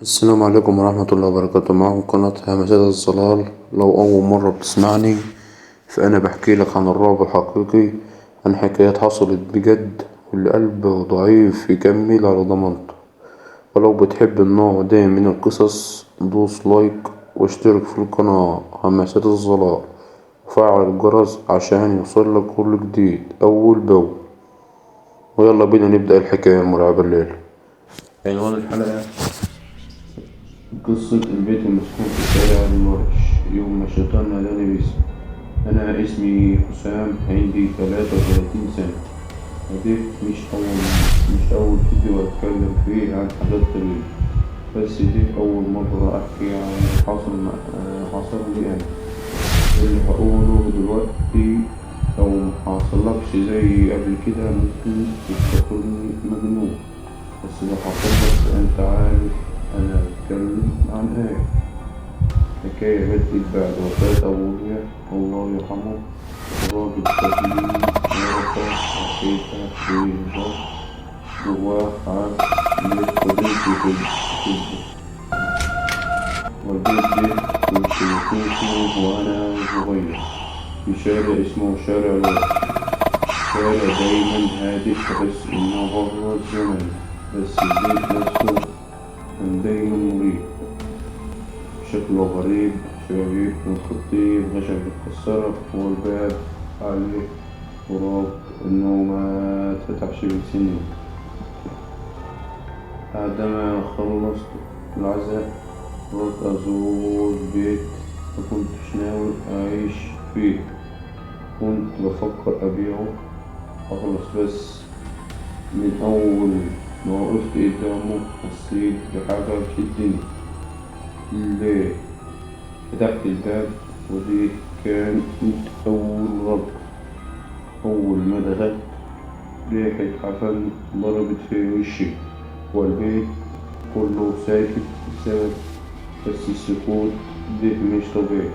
السلام عليكم ورحمة الله وبركاته. معكم قناة همسات الظلال. لو أول مرة بتسمعني فأنا بحكيلك عن الرعب الحقيقي، عن حكايات حصلت بجد واللي قلبه ضعيف يكمل على ضمانته. ولو بتحب النوع ده من القصص دوس لايك واشترك في القناة همسات الظلال وفعل الجرس عشان يوصلك كل جديد أول بأول. ويلا بينا نبدأ الحكاية المرعبة الليلة. عنوان الحلقة: قصة البيت المسكون في شارع المرش. يوم ما الشيطان ناداني باسمي. أنا اسمي حسام، عندي 33 سنة، وده مش أول فيديو أتكلم فيه عن حاجات طويلة، بس دي أول مرة أحكي عن حصل لي أنا. اللي هقوله دلوقتي لو محصلكش زي قبل كده ممكن تفتكرني مجنون، بس لو حصلك أنت عارف أنا بتكلم عن إيه. حكاية بدأت بعد وفاة أبويا الله يرحمه. الراجل ساب لي ورثة عشيتها بالظبط، جواه عقد قدمت في البيت. والبيت ده كنت بشوفه وأنا صغير في شارع اسمه شارع الوقت. شارع دايما هادئ تحس إنه بره الزمن، بس البيت نفسه كان دايما مريب. شكله غريب، شبابيك متخطية بخشب متكسرة والباب عليه تراب إنه ما اتفتحش من سنين. بعدما خلصت العزاء قررت أزور البيت، مكنتش ناوي أعيش فيه، كنت بفكر أبيعه أخلص. بس من أول ما وقفت قدامه حسيت بحاجة بتشدني. ليه؟ فتحت الباب ودي كانت أول غلطة. أول ما دخلت ريحة عفن ضربت في وشي، والبيت كله ساكت بسبب، بس السكوت ده مش طبيعي.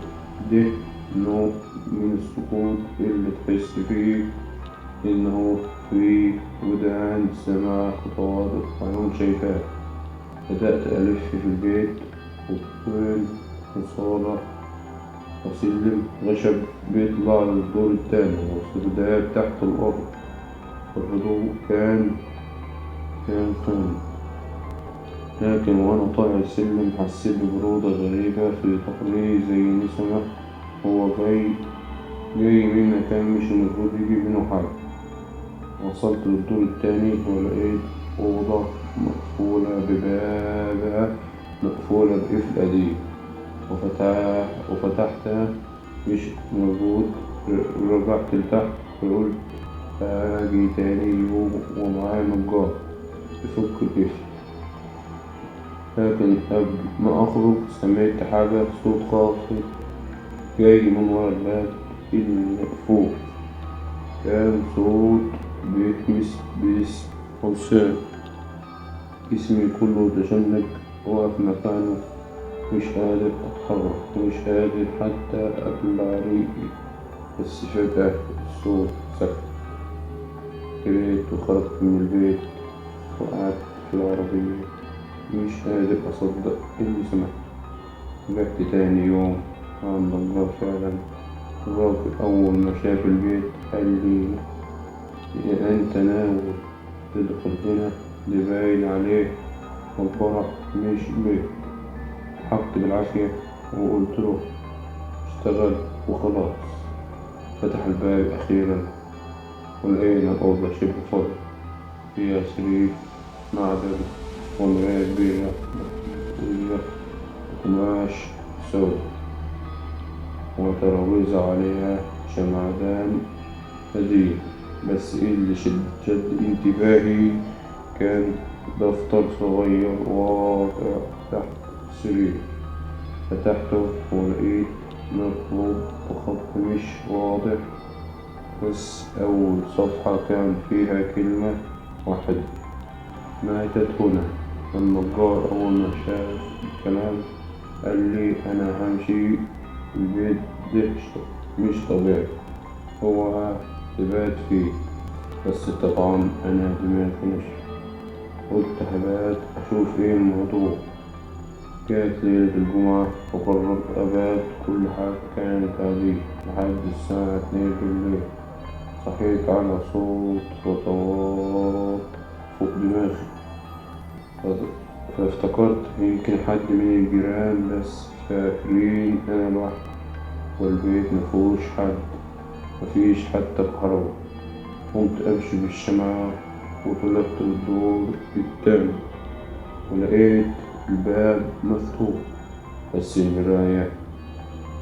ده نوع من السكوت اللي تحس فيه إنه في ودان سمع خطوات وعيون شايفاه. بدأت ألف في البيت، وكل وصالة وسلم خشب بيطلع للدور التاني وسرداب تحت الأرض. الهدوء كان خانق، لكن وأنا طالع السلم حسيت ببرودة غريبة في ظهري زي نسمة. هو جاي من مكان مش المفروض يجي منه حاجة. وصلت للدور التاني ولقيت أوضة مقفولة ببابها، مقفولة بقفل قديم، وفتحتها مش موجود. رجعت لتحت وقلت هاجي تاني يوم ومعايا نجار يفك القفل. لكن قبل ما أخرج سمعت حاجة، صوت خافت جاي من ورا الباب المقفول. كان صوت بيتمس باسم حسام. جسمي كله تشنج، واقف مكانه مش قادر أتحرك، مش قادر حتى أبلع ريقي. بس فجأة الصوت سكت. جريت وخرجت من البيت وقعدت في العربية مش قادر أصدق إني سمعت. رجعت تاني يوم عند النجار فعلا. الراجل أول ما شاف البيت قال لي أنت ناوي تدخل هنا؟ ده باين عليه مقبرة مش بيت. ضحكت بالعافية وقلت له اشتغل وخلاص. فتح الباب أخيرا ولقينا الأوضة شبه فاضية، فيها سرير معدن ومراية كبيرة وقماش سود وترابيزة عليها شمعدان قديم. بس اللي شد انتباهي كان دفتر صغير واقع تحت السرير. فتحته ولقيت مكتوب بخط مش واضح، بس أول صفحة كان فيها كلمة واحدة: ماتت هنا. النجار أول ما شاف الكلام قال لي أنا همشي، البيت ده مش طبيعي، هو تبات فيه. بس طبعا أنا دماغي مش، قلت هبات أشوف إيه الموضوع. جاءت ليلة الجمعة وقررت أبات كل حاجة كانت عادية لحد الساعة 2 بالليل. صحيت على صوت خطوات فوق دماغي، فافتكرت يمكن حد من الجيران، بس فاكرين أنا لوحدي والبيت مفيهوش حد، مفيش حتى كهربا. قمت أمشي بالشمعة وطلعت الدور التاني ولقيت الباب مفتوح، بس والمراية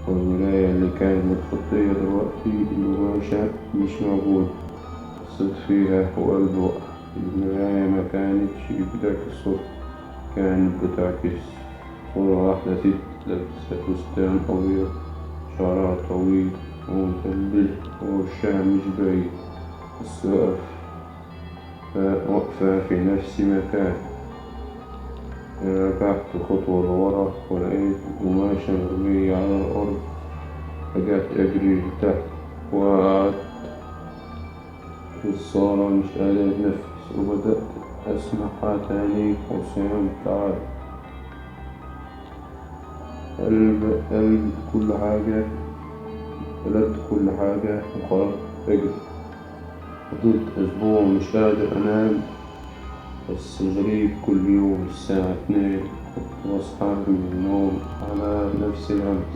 اللي كانت متخطية دلوقتي القماشة مش موجودة. بصيت فيها وقلبي وقع. المراية ما كانتش بتعكس صورة، كانت بتعكس صورة واحدة ست لابسة فستان أبيض، شعرها طويل ومتبل ووشها مش باين، بس واقفة في نفس مكان. رجعت خطوة لورا ولقيت قماشة مرمية على الأرض. رجعت أجري لتحت وقعدت في الصالة مش قادر أتنفس، وبدأت أسمعها تاني: حسام تعال. قلبت كل حاجة وخرجت أجري. فضلت أسبوع مش قادر أنام، بس غريب كل يوم الساعة 2 كنت بصحى من النوم على نفس الهمس.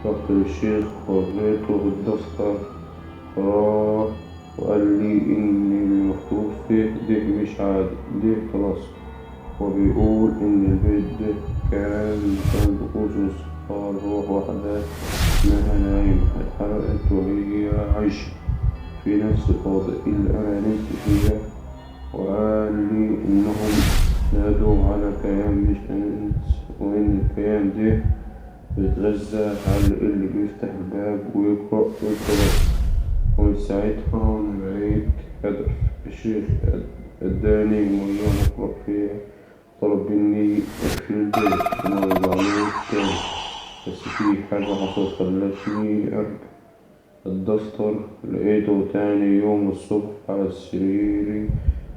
رحت للشيخ وريته الدفتر وقال لي إن المكتوب فيه ده مش عادي، ده طلاسم، وبيقول إن البيت ده كان طقوس وصفار. روح واحدة اسمها نايمة اتحرقت وهي عايشة في نفس الأوضة اللي أنا نمت فيها، وقال لي إنهم نادوا على كيان مش إنس، وإن الكيان ده بيتغذى على اللي بيفتح الباب ويقرأ. ومن ساعتها وأنا بقيت هدف. الشيخ اداني مية نقرأ فيها، طلب مني أقفل البيت وما يرجعلوش تاني، بس في حاجة حصلت خلتني أرجع. الدفتر لقيته تاني يوم الصبح على سريري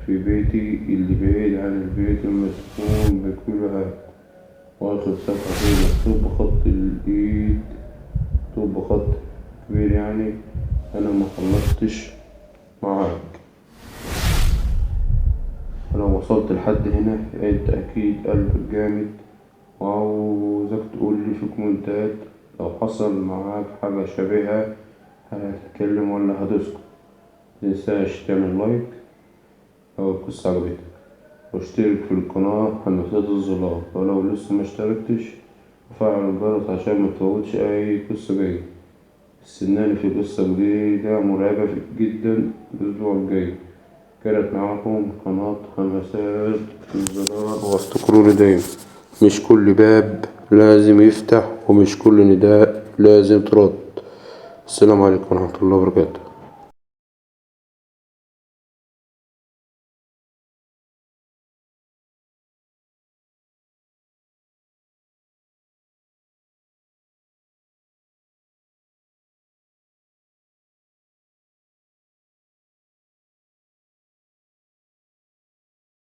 في بيتي اللي بعيد عن البيت المسكون بكل هاد، وآخر صفحة فيه مكتوب بخط كبير يعني: أنا ما خلصتش معاك. لو وصلت لحد هنا أنت أكيد قلبك جامد، وعاوزك تقولي في كومنتات لو حصل معاك حاجة شبيهة، هتتكلم ولا هتسكت. متنساش تعمل لايك لو القصة عجبتك، واشترك في القناة حنفيات الظلام، ولو لسه مشتركتش وفعل الجرس عشان متفوتش أي قصة جاية. استناني في قصة جديدة مرعبة جدا الأسبوع الجاي. كانت معاكم قناة حنفيات الظلام، وافتكروني دايما: مش كل باب لازم يفتح، ومش كل نداء لازم ترد. السلام عليكم ورحمة الله وبركاته.